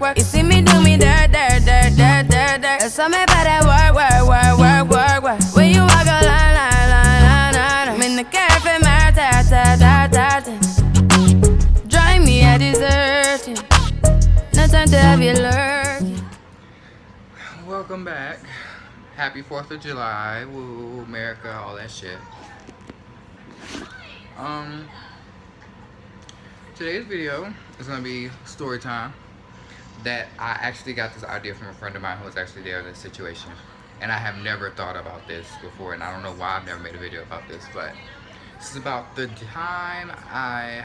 work. You see me do me dirt. That's all me about that work. When you walk a line. I'm in the cafe, my ta. Drive me a dessert. No time to have you lurking. Welcome back. Happy 4th of July. Woo, America, all that shit. Today's video is gonna be story time. That I actually got this idea from a friend of mine who was actually there in this situation. And I have never thought about this before, and I don't know why I've never made a video about this, but this is about the time I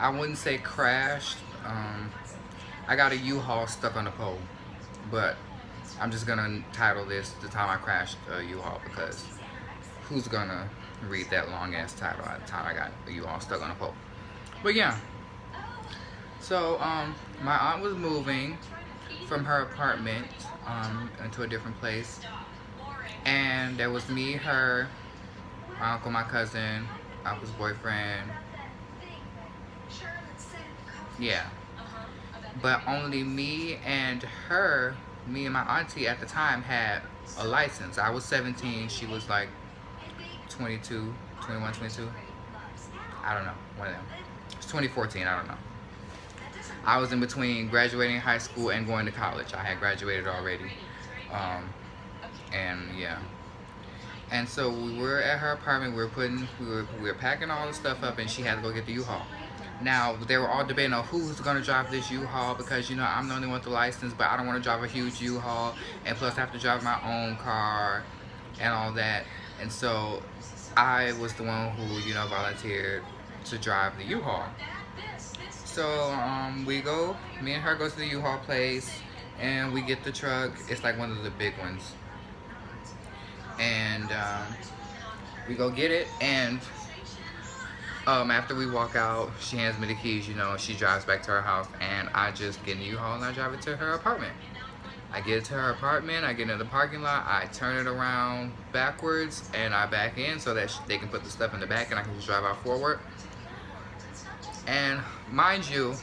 wouldn't say crashed. I got a U-Haul stuck on a pole, but I'm just gonna title this the time I crashed a U-Haul, because who's gonna read that long ass title at the time I got a U-Haul stuck on a pole? But yeah. So, my aunt was moving from her apartment into a different place, and there was me, her, my uncle, my cousin, my uncle's boyfriend. Yeah, but only me and her, me and my auntie at the time had a license. I was 17, she was like 22, 21, 22. I don't know, one of them. It's 2014, I don't know. I was in between graduating high school and going to college. I had graduated already. And yeah. And so we were at her apartment, we were packing all the stuff up, and she had to go get the U-Haul. Now, they were all debating on who's gonna drive this U-Haul, because, you know, I'm the only one with the license, but I don't want to drive a huge U-Haul, and plus I have to drive my own car and all that. And so I was the one who, you know, volunteered to drive the U-Haul. So me and her go to the U-Haul place, and we get the truck. It's like one of the big ones. And we go get it, and after we walk out, she hands me the keys, you know, she drives back to her house, and I just get in the U-Haul and I drive it to her apartment. I get it to her apartment, I get in the parking lot, I turn it around backwards, and I back in so that they can put the stuff in the back and I can just drive out forward. And mind you,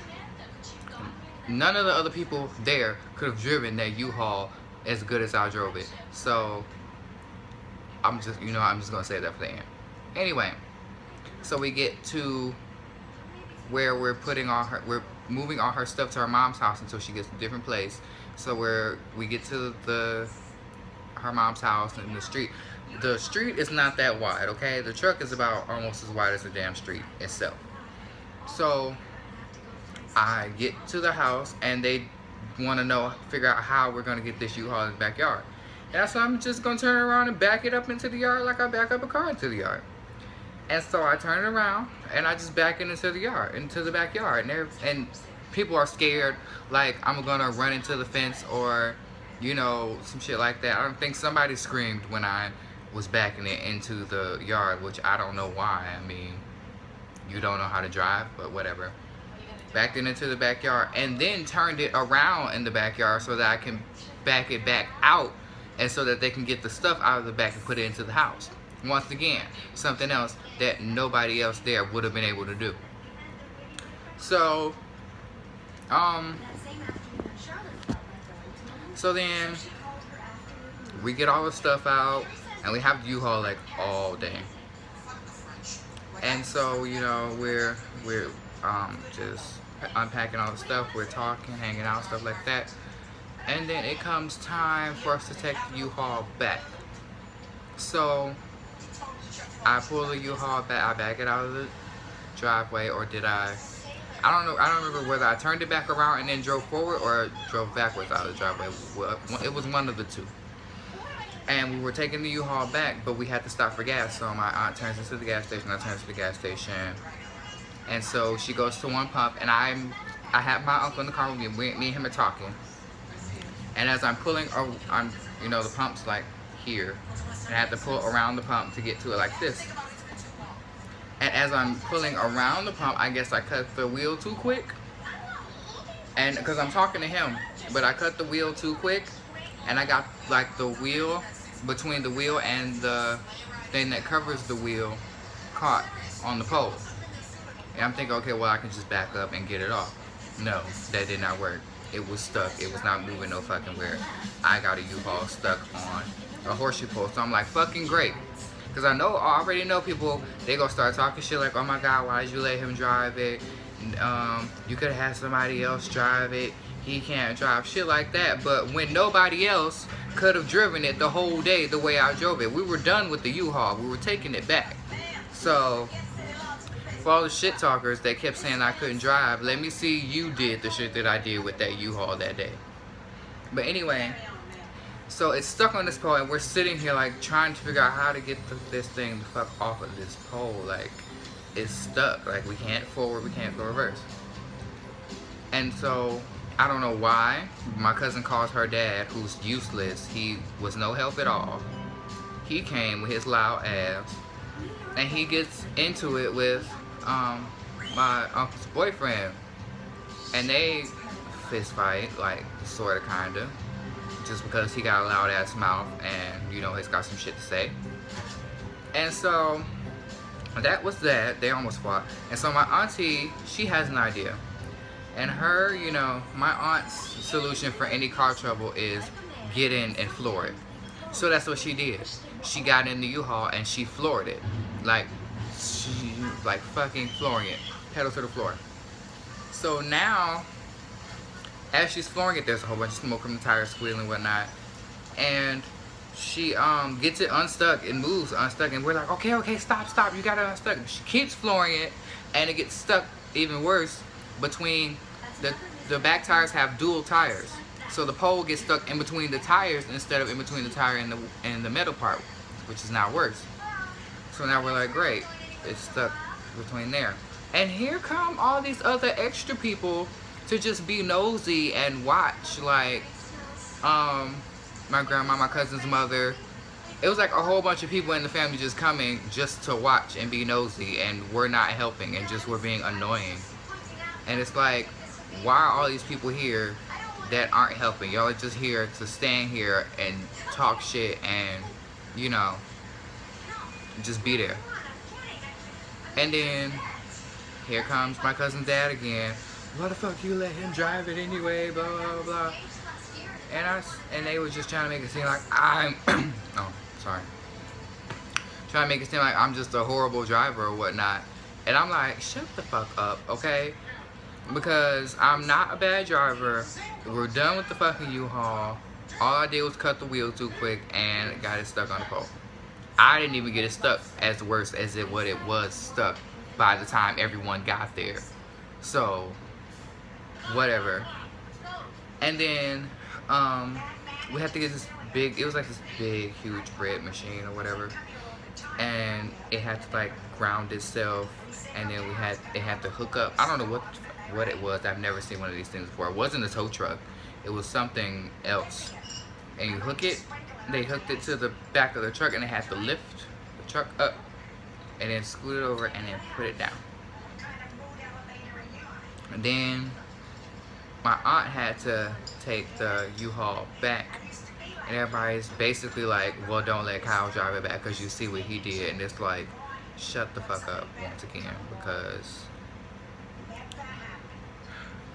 none of the other people there could have driven that U-Haul as good as I drove it. So I'm just gonna save that for the end. Anyway, so we get to where we're moving all her stuff to her mom's house until she gets to a different place. So we get to her mom's house in the street. The street is not that wide, okay? The truck is about almost as wide as the damn street itself. So I get to the house, and they want to figure out how we're going to get this U-Haul in the backyard. And so I'm just going to turn around and back it up into the yard like I back up a car into the yard. And so I turn it around, and I just back it into the backyard. And people are scared, like I'm going to run into the fence or, you know, some shit like that. I don't think somebody screamed when I was backing it into the yard, which I don't know why. I mean, you don't know how to drive, but whatever. Backed it into the backyard, and then turned it around in the backyard so that I can back it back out, and so that they can get the stuff out of the back and put it into the house. Once again, something else that nobody else there would have been able to do. So, so then we get all the stuff out, and we have the U-Haul like all day. And so, you know, we're just unpacking all the stuff, we're talking, hanging out, stuff like that. And then it comes time for us to take the U-Haul back. So I pull the U-Haul back, I back it out of the driveway, or did I don't know, I don't remember whether I turned it back around and then drove forward or drove backwards out of the driveway. It was one of the two. And we were taking the U-Haul back, but we had to stop for gas. So my aunt turns into the gas station, I turn to the gas station. And so she goes to one pump, and I have my uncle in the car with me. Me and him are talking. And as I'm pulling, you know, the pump's like here. And I have to pull around the pump to get to it like this. And as I'm pulling around the pump, I guess I cut the wheel too quick. And because I'm talking to him, but I cut the wheel too quick. And I got like the wheel, between the wheel and the thing that covers the wheel, caught on the pole. And I'm thinking, okay, well, I can just back up and get it off. No, that did not work. it was stuck. It was not moving no fucking where. I got a U-Haul stuck on a horseshoe pole. So I'm like, fucking great. Because I already know people, they gonna start talking shit like, oh my God, why did you let him drive it? You could have had somebody else drive it. He can't drive, shit like that. But when nobody else could have driven it the whole day the way I drove it, we were done with the U-Haul. We were taking it back. So for all the shit talkers that kept saying I couldn't drive, let me see you did the shit that I did with that U-Haul that day. But anyway, so it's stuck on this pole, and we're sitting here like trying to figure out how to get this thing the fuck off of this pole. Like, it's stuck. Like, we can't forward, we can't go reverse. And so I don't know why my cousin calls her dad, who's useless. He was no help at all. He came with his loud ass, and he gets into it with my uncle's boyfriend, and they fist fight, like, sorta, kinda, just because he got a loud ass mouth, and you know he's got some shit to say. And so that was that. They almost fought. And so my auntie, she has an idea, and her, you know, my aunt's solution for any car trouble is get in and floor it. So that's what she did. She got in the U-Haul and she floored it, like fucking flooring it, pedal to the floor. So now, as she's flooring it, there's a whole bunch of smoke from the tires squealing and whatnot. And she gets it unstuck, it moves unstuck, and we're like, okay, stop, you gotta unstuck. She keeps flooring it, and it gets stuck even worse between the back tires have dual tires. So the pole gets stuck in between the tires instead of in between the tire and the metal part, which is now worse. So now we're like, great, it's stuck between there. And here come all these other extra people to just be nosy and watch, like my grandma, my cousin's mother. It was like a whole bunch of people in the family just coming just to watch and be nosy, and we're not helping, and just we're being annoying. And it's like, why are all these people here that aren't helping? Y'all are just here to stand here and talk shit and, you know, just be there. And then here comes my cousin's dad again. Why the fuck you let him drive it anyway? Blah blah blah. And they were just trying to make it seem like I'm oh, sorry. Trying to make it seem like I'm just a horrible driver or whatnot. And I'm like, shut the fuck up, okay? Because I'm not a bad driver. We're done with the fucking U-Haul. All I did was cut the wheel too quick and got it stuck on the pole. I didn't even get it stuck as worse as what it was stuck by the time everyone got there. So, whatever. And then we had to get this big, it was like this big huge bread machine or whatever, and it had to like ground itself, and then it had to hook up. I don't know what it was. I've never seen one of these things before. It wasn't a tow truck, it was something else. And you hook it, they hooked it to the back of the truck, and they had to lift the truck up and then scoot it over and then put it down. And then my aunt had to take the U-Haul back, and everybody's basically like, well, don't let Kyle drive it back because you see what he did. And it's like, shut the fuck up once again, because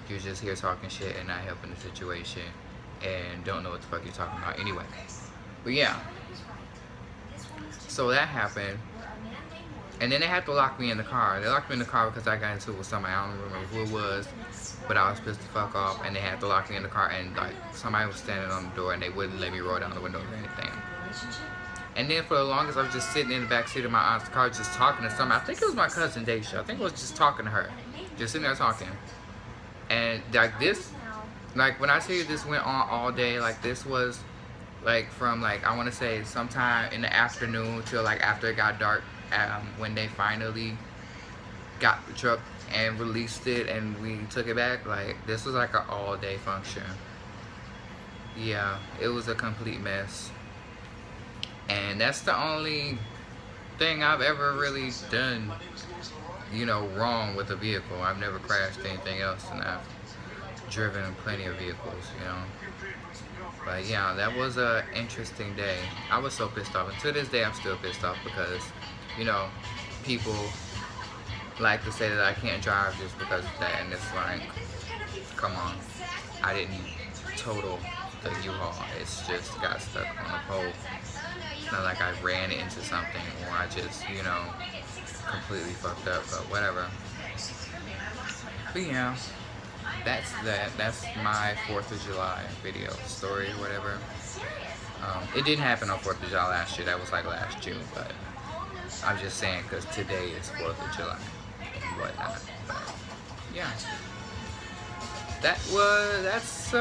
you're just here talking shit and not helping the situation and don't know what the fuck you're talking about anyway. But yeah, so that happened. And then they had to lock me in the car. They locked me in the car because I got into it with somebody. I don't remember who it was, but I was pissed the fuck off, and they had to lock me in the car, and like somebody was standing on the door and they wouldn't let me roll down the window or anything. And then for the longest I was just sitting in the back seat of my aunt's car just talking to somebody. I think it was my cousin Daisha. I think I was just talking to her. Just sitting there talking. And like this, like when I tell you this went on all day, like this was like from like, I want to say sometime in the afternoon till like after it got dark, when they finally got the truck and released it and we took it back. Like this was like an all day function. Yeah, it was a complete mess. And that's the only thing I've ever really done, you know, wrong with a vehicle. I've never crashed anything else, and I've driven plenty of vehicles, you know. But yeah, that was a interesting day. I was so pissed off, and to this day I'm still pissed off because, you know, people like to say that I can't drive just because of that, and it's like, come on. I didn't total the U-Haul. It's just got stuck on the pole. It's not like I ran into something or I just, you know, completely fucked up, but whatever. But yeah, that's that. That's my 4th of July video story, whatever. It didn't happen on 4th of July last year. That was like last June, but I'm just saying because today is 4th of July and whatnot. But yeah, that's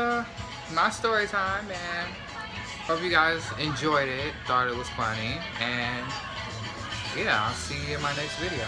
my story time, and hope you guys enjoyed it, thought it was funny, and yeah, I'll see you in my next video.